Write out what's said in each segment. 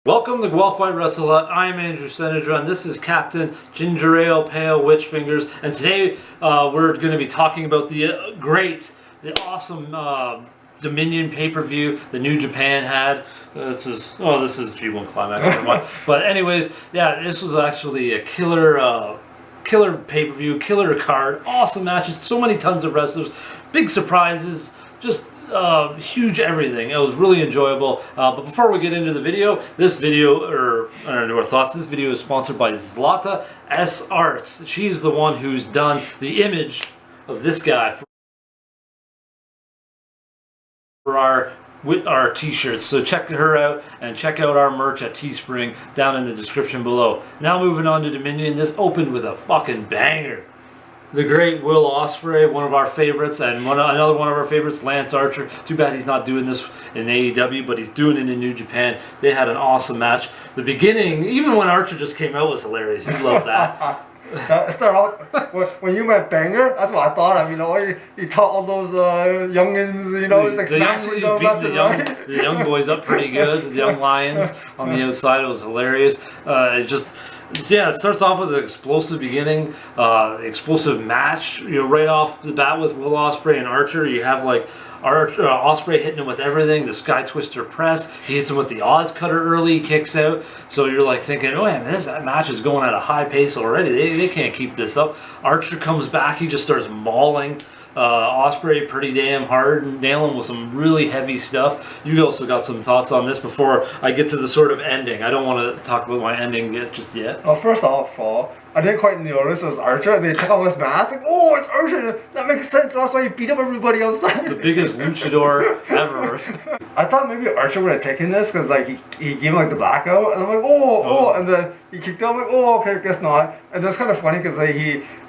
Welcome to Guelph Fight Wrestle Hut. I'm Andrew Sennedra, and this is Captain Ginger Ale Pale Witch Fingers. And today we're going to be talking about the awesome Dominion pay-per-view that New Japan had. This is G1 Climax, never mind. But anyways, yeah, this was actually a killer pay-per-view, killer card, awesome matches, so many tons of wrestlers, big surprises, just huge everything. It was really enjoyable. But before we get into the video, this video is sponsored by Zlata S Arts. She's the one who's done the image of this guy for our t-shirts. So check her out and check out our merch at Teespring down in the description below. Now moving on to Dominion. This opened with a fucking banger. The great Will Ospreay, one of our favorites, and another one of our favorites, Lance Archer. Too bad he's not doing this in AEW, but he's doing it in New Japan. They had an awesome match. The beginning, even when Archer just came out, was hilarious. You love that. When you meant banger, that's what I thought of. You know, you taught all those youngins, you know, like the young boys up pretty good. The young lions on the outside. It was hilarious. Yeah, it starts off with an explosive beginning, explosive match. You know, right off the bat with Will Ospreay and Archer, you have like Ospreay hitting him with everything. The Sky Twister press. He hits him with the Oz Cutter early. He kicks out. So you're like thinking, oh yeah, man, that match is going at a high pace already. They can't keep this up. Archer comes back. He just starts mauling Ospreay pretty damn hard and nailing with some really heavy stuff. You also got some thoughts on this before I get to the sort of ending. I don't want to talk about my ending just yet. Well, first off, I didn't quite notice it was Archer. They took off his mask. Like, oh, it's Archer. That makes sense. That's why he beat up everybody outside. The biggest luchador ever. I thought maybe Archer would have taken this because like he gave him like the blackout, and I'm like, oh, and then he kicked out. I'm like, oh, okay, guess not. And that's kind of funny because like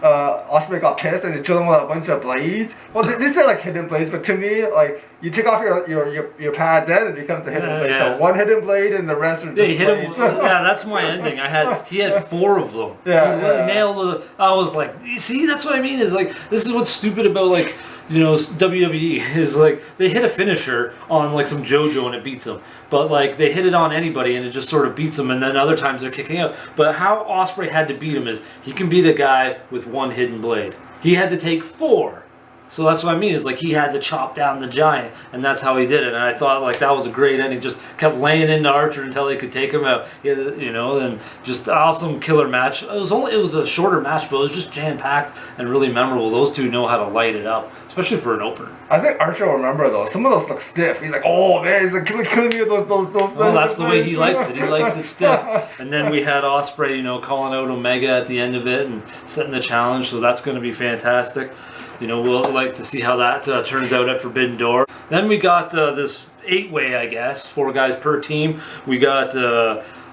Ospreay got pissed and they killed him with a bunch of blades. Well, they say like hidden blades, but to me, like you take off your pad, then it becomes a hidden blade. So one hidden blade and the rest are just blades. Yeah, that's my ending. He had 4 of them. He nailed it. I was like, see, that's what I mean. Is like this is what's stupid about like, you know, WWE is like they hit a finisher on like some JoJo and it beats them, but like they hit it on anybody and it just sort of beats them, and then other times they're kicking out. But how Ospreay had to beat him is he can beat a guy with 1 hidden blade. He had to take 4. So that's what I mean, is like he had to chop down the giant, and that's how he did it. And I thought like that was a great ending. Just kept laying into Archer until they could take him out. You know, and just awesome killer match. It was a shorter match, but it was just jam packed and really memorable. Those two know how to light it up, especially for an opener. I think Archer will remember those. Some of those look stiff. He's like, oh man, he's like killing me with those. Well, that's the way he likes it. He likes it stiff. And then we had Ospreay, you know, calling out Omega at the end of it and setting the challenge. So that's going to be fantastic. You know, we'll like to see how that turns out at Forbidden Door. Then we got this 8-way, I guess, 4 guys per team. We got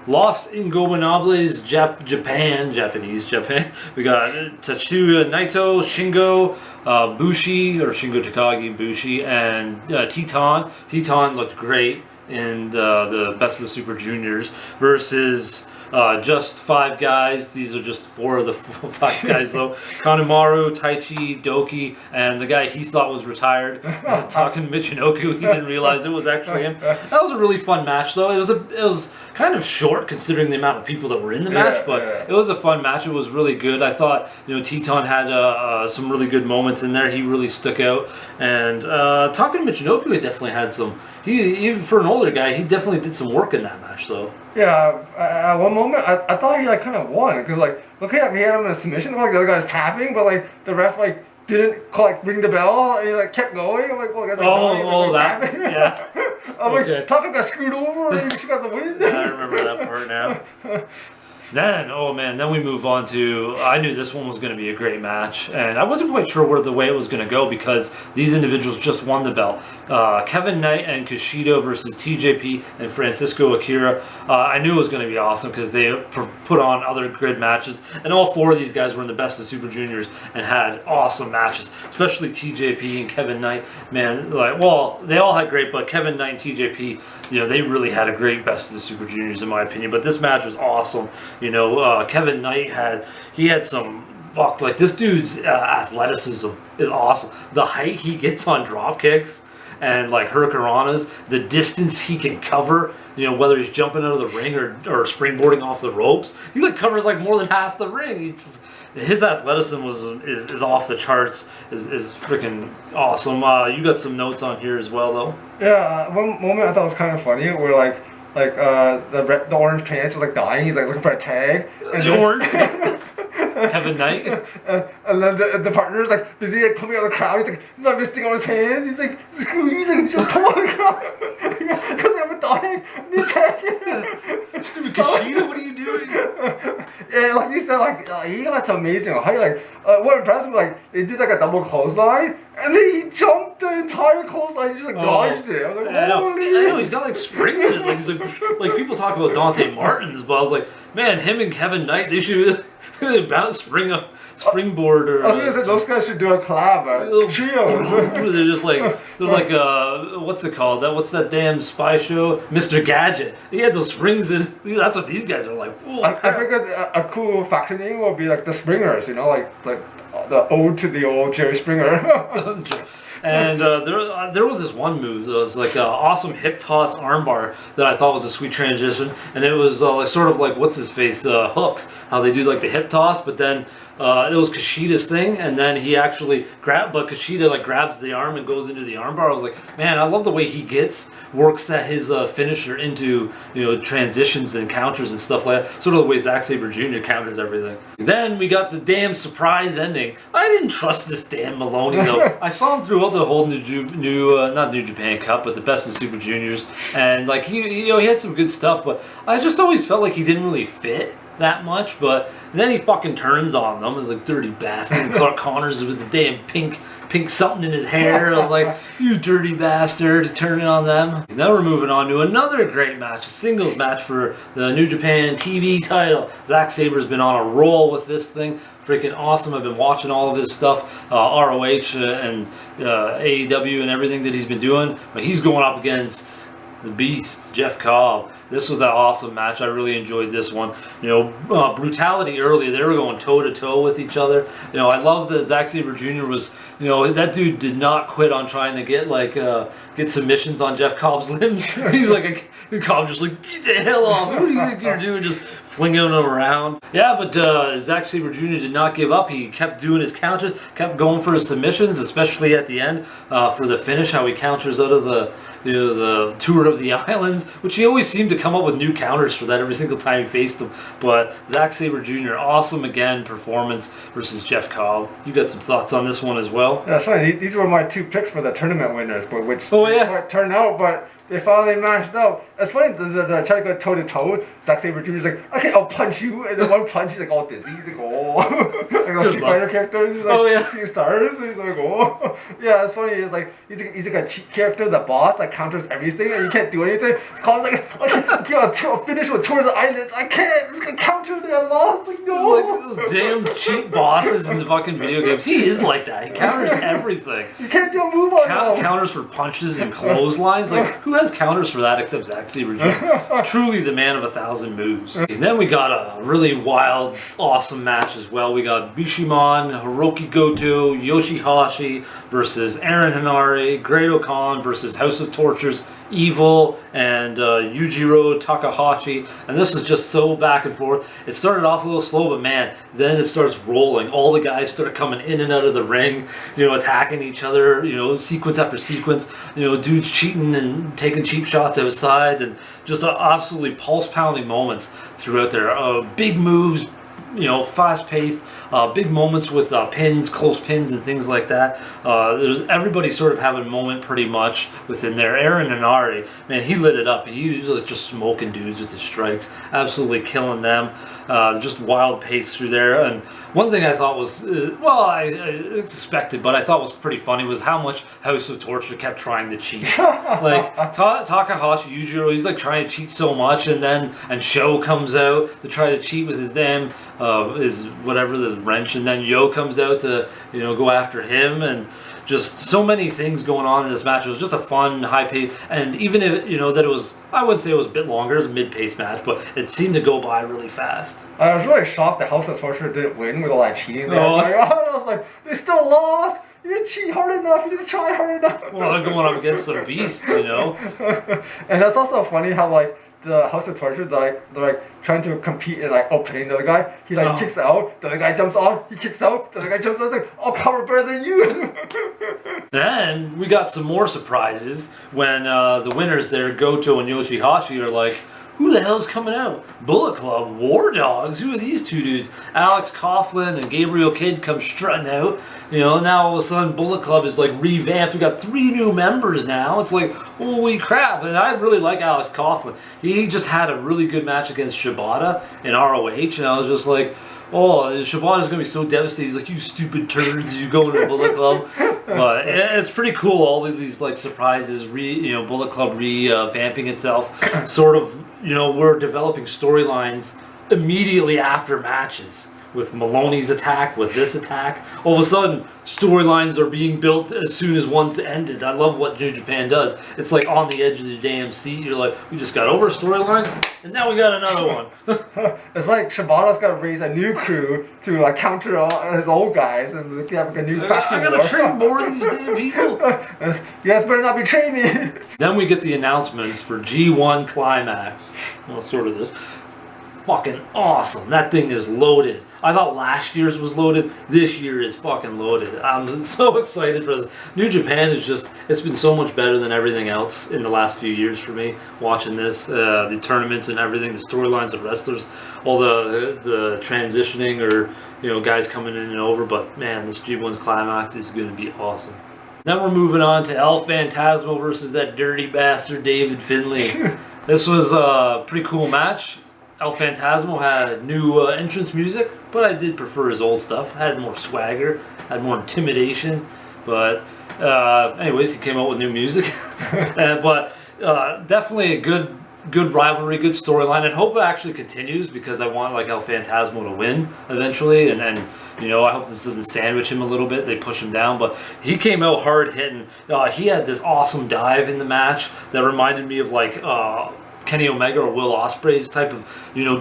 Los Ingobernables Japanese Japan. We got Tatsuya Naito, Shingo Bushi, or Shingo Takagi Bushi, and Teton. Teton looked great in the Best of the Super Juniors versus just 5 guys. These are just 4 of the 5 guys though. Kanemaru, Taichi, Doki, and the guy he thought was retired. Talking to Michinoku, he didn't realize it was actually him. That was a really fun match though. It was kind of short considering the amount of people that were in the match, but it was a fun match. It was really good. I thought, you know, Teton had some really good moments in there. He really stuck out. And talking to Michinoku, he definitely had some. Even for an older guy, he definitely did some work in that match though. Yeah, at one moment I thought he like kind of won because like he had him in a submission, like the other guy was tapping, but like the ref like didn't ring the bell and he like kept going. I'm like, oh, that's like, tapping. Yeah. I'm like, Tucker got screwed over and she got the win. Yeah, I remember that part now. Then, oh man, then we move on to, I knew this one was going to be a great match, and I wasn't quite sure where the way it was going to go because these individuals just won the belt. Kevin Knight and Kushida versus TJP and Francisco Akira. I knew it was going to be awesome because they put on other good matches, and all 4 of these guys were in the Best of Super Juniors and had awesome matches, especially TJP and Kevin Knight. Man, like, well, they all had great, but Kevin Knight and TJP, you know, they really had a great Best of the Super Juniors in my opinion, but this match was awesome. You know, Kevin Knight had some like this dude's athleticism is awesome. The height he gets on drop kicks and like hurricanranas, the distance he can cover, you know, whether he's jumping out of the ring or springboarding off the ropes, he like covers like more than half the ring. His athleticism is off the charts, is freaking awesome. You got some notes on here as well, though. Yeah, one moment I thought was kind of funny where like the orange pants was like dying. He's like looking for a tag. And the orange pants. Kevin Knight. And then the partner's like busy like pumping out the crowd. He's like he's not misting on his hands. He's like squeezing, just pull on the crowd because I'm dying. I need a tag. Stupid Kushida, what are you doing? Yeah, like you said, like he got some amazing height. Like what impressed me, like they did like a double clothesline, and then he jumped the entire clothesline, he just like dodged it. I was like, I know, he's got like springs in his legs. Like people talk about Dante Martin's, but I was like, man, him and Kevin Knight, they should bounce springboard or. I was gonna say those guys should do a collab, trios. They're just like what's it called? What's that damn spy show? Mr. Gadget. He had those springs in. That's what these guys are like. I figured a cool faction name would be like the Springers, you know, like the ode to the old Jerry Springer. And there was this one move that was like an awesome hip toss armbar that I thought was a sweet transition, and it was like sort of like what's his face hooks, how they do like the hip toss, but then it was Kushida's thing, and then he actually but Kushida like grabs the arm and goes into the armbar. I was like, man, I love the way he works that his finisher into, you know, transitions and counters and stuff like that. Sort of the way Zack Sabre Jr. counters everything. Then we got the damn surprise ending. I didn't trust this damn Maloney though. I saw him throughout the whole not New Japan Cup, but the Best of Super Juniors, and like he had some good stuff, but I just always felt like he didn't really fit that much. But then he fucking turns on them as like dirty bastard. And Clark Connors with the damn pink something in his hair. I was like, you dirty bastard, turning on them. Now we're moving on to another great match, a singles match for the New Japan TV title. Zack Sabre's been on a roll with this thing. Freaking awesome. I've been watching all of his stuff, ROH and AEW and everything that he's been doing. But he's going up against the Beast, Jeff Cobb. This was an awesome match. I really enjoyed this one. You know, brutality earlier. They were going toe to toe with each other. You know, I love that Zack Sabre Jr. was. You know, that dude did not quit on trying to get submissions on Jeff Cobb's limbs. He's like, Cobb just like, get the hell off. What do you think you're doing? Just flinging them around. Yeah, but Zack Sabre Jr. did not give up. He kept doing his counters, kept going for his submissions, especially at the end for the finish. How he counters out of the Tour of the Islands, which he always seemed to come up with new counters for that every single time he faced him. But Zack Sabre Jr., awesome again performance versus Jeff Cobb. You got some thoughts on this one as well? Yeah, that's right. These were my two picks for the tournament winners, but which turned out, but they finally matched up. It's funny, the try to go toe to toe. Zack Sabre Jr.'s like, okay, I'll punch you, and then one punch, he's like all dizzy. He's like, oh, like a Street Fighter character. He's like, 2 stars. He's like, oh, yeah. It's funny. It's like he's like a cheat character, the boss that counters everything, and you can't do anything. Cobb's like, I'll finish with Tour of the Islands. I can't. It's gonna counter me. I lost. Like, no. Like those damn cheap bosses in the fucking video games. He is like that. He counters everything. You can't do a move on counters for punches and clotheslines. Like, who has counters for that except Zack Sabre Jr.? Truly the man of 1,000 moves. And then we got a really wild, awesome match as well. We got Bishamon, Hiroki Goto, Yoshihashi versus Aaron Henare, Great Khan versus House of Tortures, Evil, and Yujiro Takahashi. And this is just so back and forth. It started off a little slow, but man, then it starts rolling. All the guys start coming in and out of the ring, you know, attacking each other, you know, sequence after sequence, you know, dudes cheating and taking cheap shots outside, and just absolutely pulse-pounding moments throughout there. Big moves, you know, fast-paced, big moments with pins, close pins, and things like that. There's everybody sort of having a moment pretty much within there. Aaron Henare, man, he lit it up. He was just smoking dudes with his strikes, absolutely killing them. Just wild pace through there. And one thing I thought was, well, I expected, but I thought was pretty funny was how much House of Torture kept trying to cheat. Like Takahashi Yujiro, he's like trying to cheat so much, and Sho comes out to try to cheat with his damn his whatever, the wrench, and then Yo comes out to, you know, go after him, and just so many things going on in this match. It was just a fun, high pace, and even if, you know, that it was, I wouldn't say it was a bit longer, it was a mid-paced match, but it seemed to go by really fast. I was really shocked that House of Torture didn't win with all that cheating there. I was like, they still lost. You didn't cheat hard enough. You didn't try hard enough. Well, they're going up against some beasts, you know. And that's also funny how like the House of Torture, they're like trying to compete in like opening the other guy. He like kicks out, the other guy jumps on, he kicks out, the other guy jumps on. It's like, I'll cover better than you. Then we got some more surprises when the winners there, Goto and Yoshihashi, are like, who the hell's coming out? Bullet Club, War Dogs, who are these two dudes? Alex Coughlin and Gabriel Kidd come strutting out. You know, now all of a sudden Bullet Club is like revamped. We got 3 new members now. It's like, holy crap. And I really like Alex Coughlin. He just had a really good match against Shibata in ROH, and I was just like, oh, Shibata's going to be so devastated. He's like, you stupid turds, you go into Bullet Club. But it's pretty cool, all of these like surprises, Bullet Club revamping itself. Sort of, we're developing storylines immediately after matches. With Maloney's attack, with this attack. All of a sudden, storylines are being built as soon as one's ended. I love what New Japan does. It's like on the edge of the damn seat. You're like, we just got over a storyline, and now we got another one. It's like Shibata's got to raise a new crew to like counter all his old guys, and we have like a new faction. I gotta train more of these damn people. You guys better not betray me. Then we get the announcements for G1 Climax. Well, sort of this. Fucking awesome. That thing is loaded. I thought last year's was loaded. This year is fucking loaded. I'm so excited for this. New Japan is just, it's been so much better than everything else in the last few years for me, watching this. The tournaments and everything, the storylines of wrestlers, all the transitioning or, guys coming in and over. But man, this G1 Climax is going to be awesome. Then we're moving on to El Phantasmo versus that dirty bastard David Finlay. This was a pretty cool match. El Phantasmo had new entrance music, but I did prefer his old stuff. Had more swagger, had more intimidation, but anyways, he came out with new music. But definitely a good rivalry, good storyline. I hope it actually continues because I want like El Phantasmo to win eventually, and then I hope this doesn't sandwich him a little bit. They push him down, but he came out hard hitting. He had this awesome dive in the match that reminded me of like Kenny Omega or Will Ospreay's type of,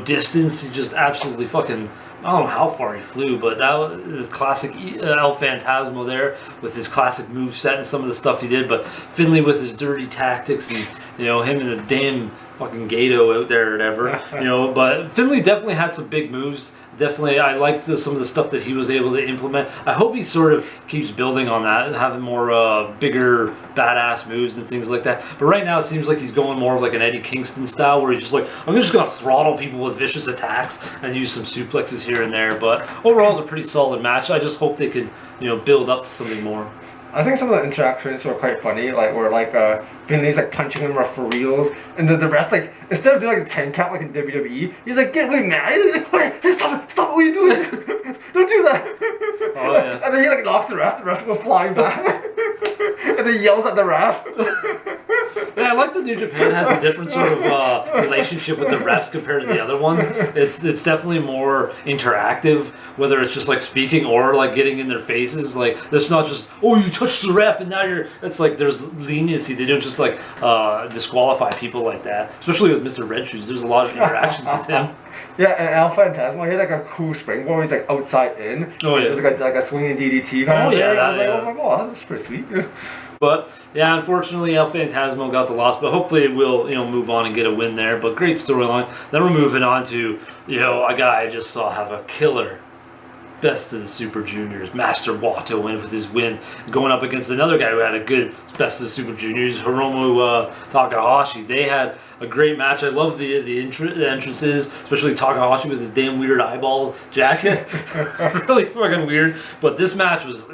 distance. He just absolutely fucking, I don't know how far he flew, but that was classic El Phantasmo there with his classic moveset and some of the stuff he did. But Finlay with his dirty tactics and, him and the damn fucking Gato out there or whatever, but Finlay definitely had some big moves. Definitely, I liked some of the stuff that he was able to implement. I hope he sort of keeps building on that, having more bigger, badass moves and things like that. But right now, it seems like he's going more of like an Eddie Kingston style, where he's just like, I'm just going to throttle people with vicious attacks and use some suplexes here and there. But overall, it's a pretty solid match. I just hope they could, build up to something more. I think some of the interactions were quite funny, like where like Finlay's like punching him for reals, and then the rest like instead of doing like a 10 count like in WWE, he's like getting really mad. He's like, hey, stop! What are you doing? Don't do that! Oh, yeah. And then he like knocks the ref goes flying back, and then yells at the ref. Yeah, I like that New Japan has a different sort of relationship with the refs compared to the other ones. It's definitely more interactive, whether it's just like speaking or like getting in their faces. Like it's not just, oh, you touched the ref and now you're. It's like there's leniency. They don't just like disqualify people like that. Especially with Mr. Red Shoes, there's a lot of interactions with him. Yeah, and El Phantasmo, he had like a cool springboard. He's like outside in. Oh yeah. There's like a swinging DDT kind of thing. I was like, oh my god, that's pretty sweet. But yeah, unfortunately, El Phantasmo got the loss. But hopefully, we'll move on and get a win there. But great storyline. Then we're moving on to a guy I just saw have a killer Best of the Super Juniors. Master Wato win with his win, going up against another guy who had a good Best of the Super Juniors, Hiromu Takahashi. They had a great match. I love the entrances, especially Takahashi with his damn weird eyeball jacket. Really fucking weird. But this match was,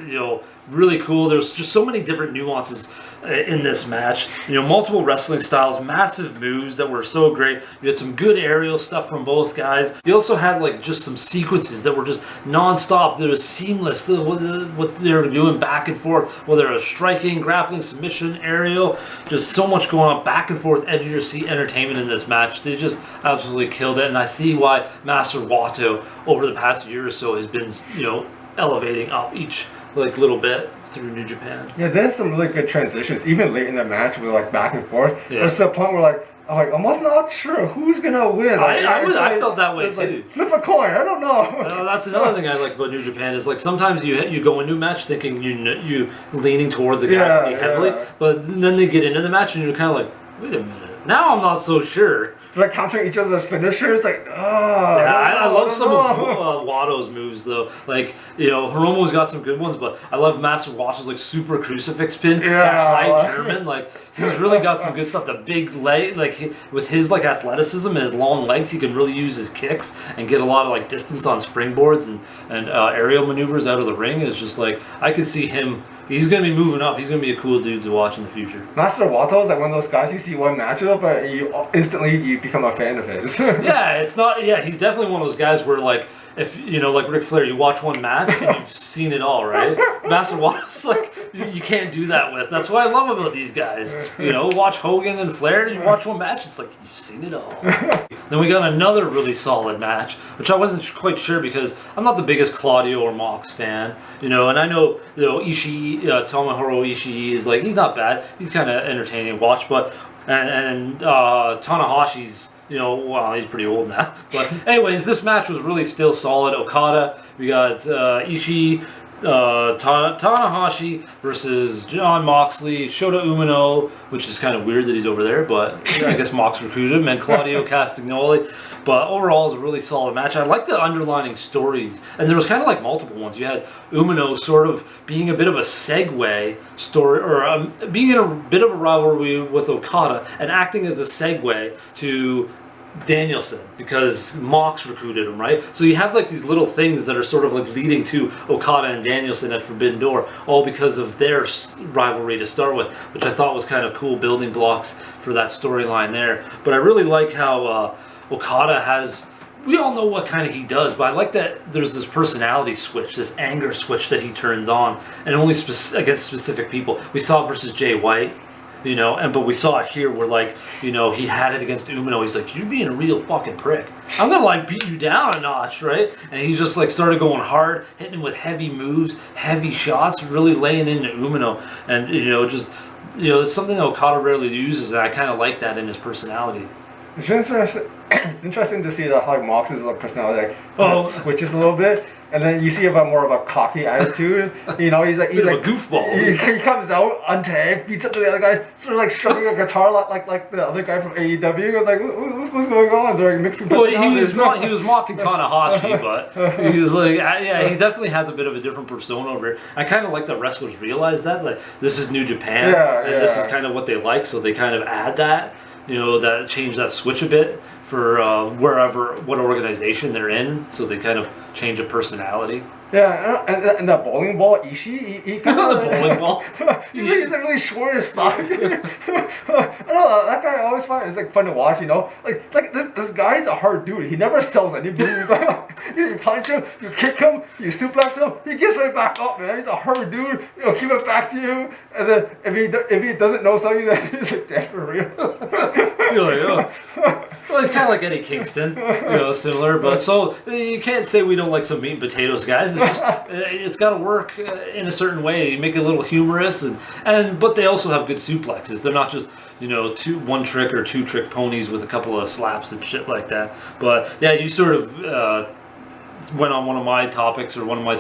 really cool. There's just so many different nuances in this match. Multiple wrestling styles, massive moves that were so great. You had some good aerial stuff from both guys. You also had like just some sequences that were just non-stop. They were seamless. What they were doing back and forth, whether it was striking, grappling, submission, aerial, just so much going on, back and forth, edge of your seat entertainment in this match. They just absolutely killed it, and I see why Master Wato over the past year or so has been, elevating up each like little bit through New Japan. Yeah, there's some really good transitions, even late in the match with like back and forth. Yeah. There's the point where like I'm like almost not sure who's gonna win. I felt that way too. Like, flip a coin. I don't know. That's another thing I like about New Japan is like sometimes you go into a match thinking you leaning towards the guy pretty heavily, but then they get into the match and you're kind of like, wait a minute, now I'm not so sure. They're like countering each other's finishers, like, I love some of Watto's moves though. Like, you know, Hiromu's got some good ones, but I love Master Watto's like super crucifix pin, that high German. Like, he's really got some good stuff. The big leg, like with his like athleticism and his long legs, he can really use his kicks and get a lot of like distance on springboards and aerial maneuvers out of the ring. It's just like I could see him. He's going to be moving up. He's going to be a cool dude to watch in the future. Master Watto is like one of those guys you see one match of, but you instantly become a fan of his. Yeah, it's not. Yeah, he's definitely one of those guys where like if you know, like Ric Flair, you watch one match and you've seen it all, right? Master Watto's like you can't do that with. That's what I love about these guys. You know, watch Hogan and Flair, and you watch one match, it's like you've seen it all. Then we got another really solid match, which I wasn't quite sure because I'm not the biggest Claudio or Mox fan, you know, and I know Ishii, Tomohiro Ishii is like he's not bad, he's kind of entertaining to watch, but and Tanahashi's. You know, well, he's pretty old now. But anyways, this match was really still solid. Okada, we got Ishii, Tanahashi versus Jon Moxley, Shota Umino, which is kind of weird that he's over there, but I guess Mox recruited him, and Claudio Castagnoli. But overall, it was a really solid match. I like the underlining stories, and there was kind of like multiple ones. You had Umino sort of being a bit of a segue story, or being in a bit of a rivalry with Okada, and acting as a segue to Danielson because Mox recruited him, right? So you have like these little things that are sort of like leading to Okada and Danielson at Forbidden Door, all because of their rivalry to start with, which I thought was kind of cool building blocks for that storyline there. But I really like how Okada has, we all know what kind of he does, but I like that there's this personality switch, this anger switch that he turns on, and only against specific people. We saw it versus Jay White. You know, but we saw it here where, like, you know, he had it against Umino. He's like, you're being a real fucking prick. I'm gonna, like, beat you down a notch, right? And he just, like, started going hard, hitting him with heavy moves, heavy shots, really laying into Umino. And, you know, just, you know, it's something that Okada rarely uses, and I kind of like that in his personality. It's interesting to see that how like Mox's like personality like switches a little bit, and then you see a more of a cocky attitude. You know, he's like a goofball. He comes out untagged, beats up the other guy, sort of like strumming a guitar like the other guy from AEW. He was like, what's going on? They're like mixing personalities. Well, he was mocking Tanahashi, but he was like, yeah, he definitely has a bit of a different persona over here. I kind of like that wrestlers realize that, like, this is New Japan, and this is kind of what they like, so they kind of add that. You know, that change that switch a bit for what organization they're in, so they kind of change a personality. Yeah, and that bowling ball, Ishii, he kind of the bowling ball. he's like really short and stocky. I don't know, that guy I always find it's like fun to watch. You know, like this guy's a hard dude. He never sells any moves. You punch him, you kick him, you suplex him, he gets right back up, man. He's a hard dude. You know, keep it back to you, and then if he doesn't know something, then he's like dead for real. You're like, oh. Well, he's kind of like Eddie Kingston, you know, similar. But so you can't say we don't like some meat and potatoes guys. It's just it's got to work in a certain way. You make it a little humorous, but they also have good suplexes. They're not just, you know, one trick or two trick ponies with a couple of slaps and shit like that. But yeah, you sort of went on one of my topics or one of my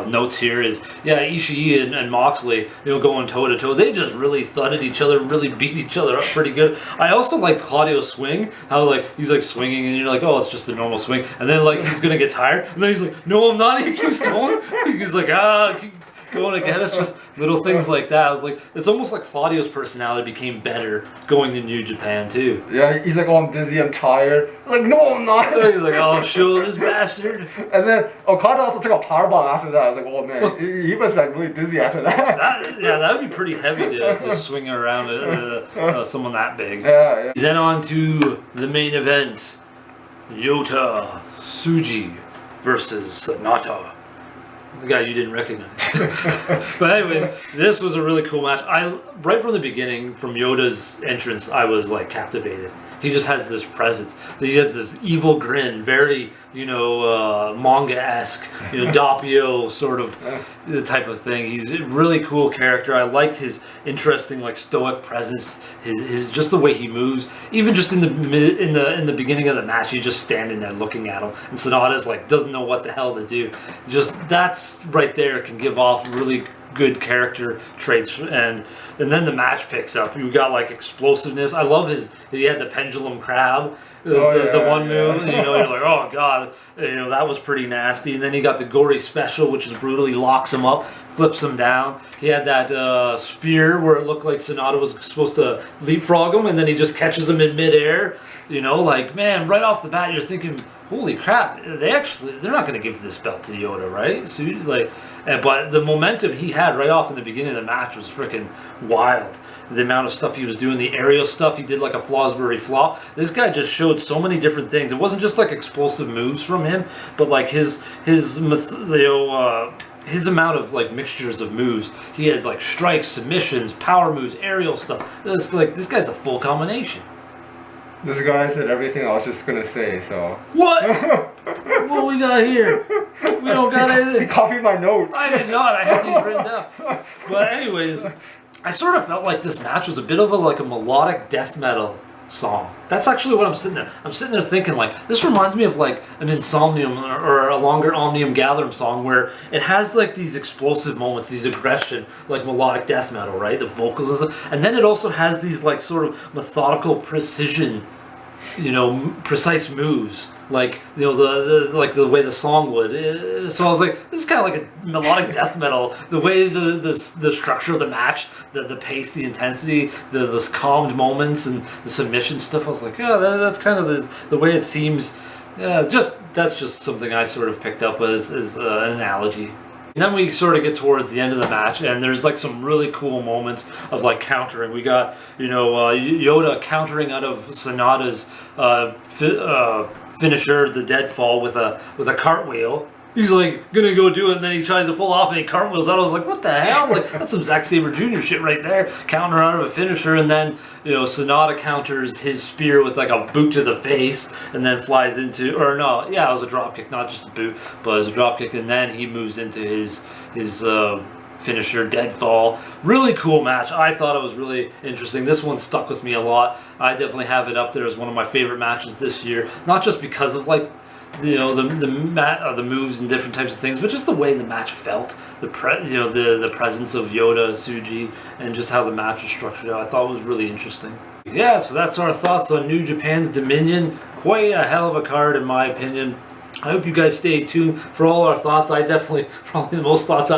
notes here is, yeah, Ishii and Moxley, you know, going toe to toe. They just really thudded each other, really beat each other up pretty good. I also liked Claudio's swing, how like he's like swinging and you're like, oh, it's just a normal swing, and then like he's gonna get tired, and then he's like, no, I'm not. He keeps going. He's like, keep going again. It's just little things like that. I was like, it's almost like Claudio's personality became better going to New Japan too. Yeah, he's like, oh, I'm dizzy, I'm tired. I'm like, no, I'm not. He's like, oh, show this bastard. And then Okada also took a powerbomb after that. I was like, oh man, he must have been really dizzy after that. That would be pretty heavy to swing around someone that big. Yeah. Then on to the main event, Yota Tsuji versus Sennedra. The guy you didn't recognize. But anyways, this was a really cool match. Right from the beginning, from Yoda's entrance, I was like captivated he just has this presence. He has this evil grin, very, you know, manga-esque, you know, Doppio sort of type of thing. He's a really cool character. I liked his interesting, like, stoic presence, his just the way he moves. Even just in the beginning of the match, he's just standing there looking at him, and Sennedra like doesn't know what the hell to do. Just that's right there can give off really good character traits, and then the match picks up. You got like explosiveness. I love he had the pendulum crab. The one move, you know, you're like, oh god, you know, that was pretty nasty. And then he got the gory special, which is brutally locks him up, flips him down. He had that spear where it looked like Sennedra was supposed to leapfrog him, and then he just catches him in midair. You know, like, man, right off the bat, you're thinking, holy crap, they're not going to give this belt to Yoda, right? So, like, but the momentum he had right off in the beginning of the match was freaking wild. The amount of stuff he was doing, the aerial stuff, he did like a Flosbury Flaw. This guy just showed so many different things. It wasn't just like explosive moves from him, but like his amount of like mixtures of moves. He has like strikes, submissions, power moves, aerial stuff. It's like this guy's the full combination. This guy said everything I was just gonna say, so. What? What we got here? We don't got anything. He copied my notes. I did not. I had these written down. But anyways, I sort of felt like this match was a bit of a melodic death metal song. That's actually what I'm sitting there. I'm sitting there thinking like, this reminds me of like an Insomnium or a longer Omnium Gatherum song where it has like these explosive moments, these aggression, like melodic death metal, right? The vocals and stuff. And then it also has these like sort of methodical precision, you know, precise moves. Like, you know, the way the song would. So I was like, this is kind of like a melodic death metal. The way the structure of the match, the pace, the intensity, the calmed moments and the submission stuff. I was like, yeah, that's kind of the way it seems. Yeah, that's just something I sort of picked up as an analogy. And then we sort of get towards the end of the match, and there's like some really cool moments of like countering. We got, you know, Yoda countering out of Sennedra's finisher, the deadfall, with a cartwheel. He's like gonna go do it, and then he tries to pull off and he cartwheels out. I was like, what the hell? Like, that's some Zack Sabre Jr. shit right there. Counter out of a finisher, and then, you know, Sennedra counters his spear with like a boot to the face, and then flies into, or no, yeah, it was a drop kick, not just a boot, but it was a drop kick, and then he moves into his finisher, deadfall. Really cool match. I thought it was really interesting. This one stuck with me a lot. I definitely have it up there as one of my favorite matches this year, not just because of like, you know, the moves and different types of things, but just the way the match felt, the presence of Yoda, Tsuji, and just how the match was structured out. I thought it was really interesting. Yeah, so that's our thoughts on New Japan's Dominion. Quite a hell of a card in my opinion. I hope you guys stay tuned for all our thoughts. I definitely, probably the most thoughts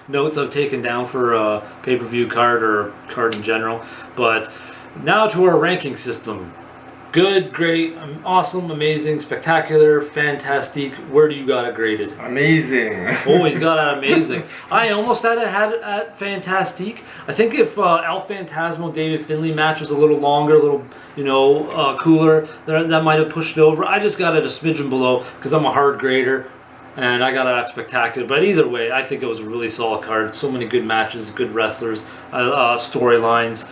notes I've taken down for a pay-per-view card or card in general. But now to our ranking system. Good, great, awesome, amazing, spectacular, fantastic. Where do you got it graded? Amazing. Oh, he's got it amazing. I almost had it at fantastic. I think if El Phantasmo David Finlay match was a little longer, a little, you know, cooler, that might have pushed it over. I just got it a smidgen below because I'm a hard grader. And I got it at spectacular. But either way, I think it was a really solid card. So many good matches, good wrestlers, storylines.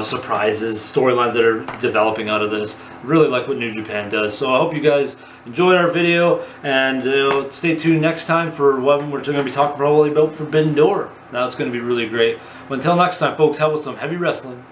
Surprises, storylines that are developing out of this. Really like what New Japan does. So I hope you guys enjoyed our video, and stay tuned next time for what we're going to be talking probably about Forbidden Door. That's going to be really great. Well, until next time, folks, help with some heavy wrestling.